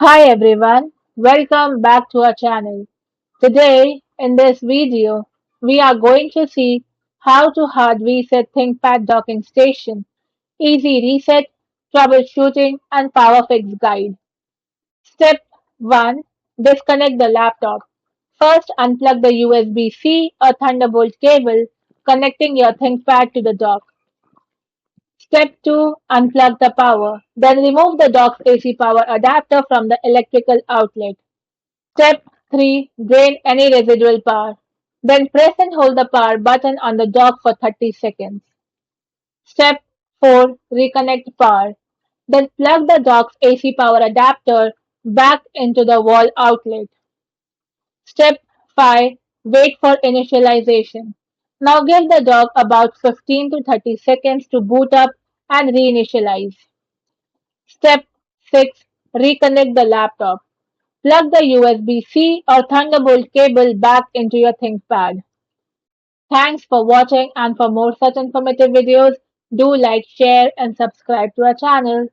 Hi everyone, welcome back to our channel. Today in this video, we are going to see how to hard reset ThinkPad Docking Station, easy reset, troubleshooting and power fix guide. Step 1. Disconnect the laptop. First unplug the USB-C or Thunderbolt cable connecting your ThinkPad to the dock. Step 2. Unplug the power. Then remove the dock's AC power adapter from the electrical outlet. Step 3. Drain any residual power. Then press and hold the power button on the dock for 30 seconds. Step 4. Reconnect power. Then plug the dock's AC power adapter back into the wall outlet. Step 5. Wait for initialization. Now give the dock about 15 to 30 seconds to boot up and reinitialize. Step 6. Reconnect the laptop. Plug the USB-C or Thunderbolt cable back into your ThinkPad. Thanks for watching, and for more such informative videos, do like, share and subscribe to our channel.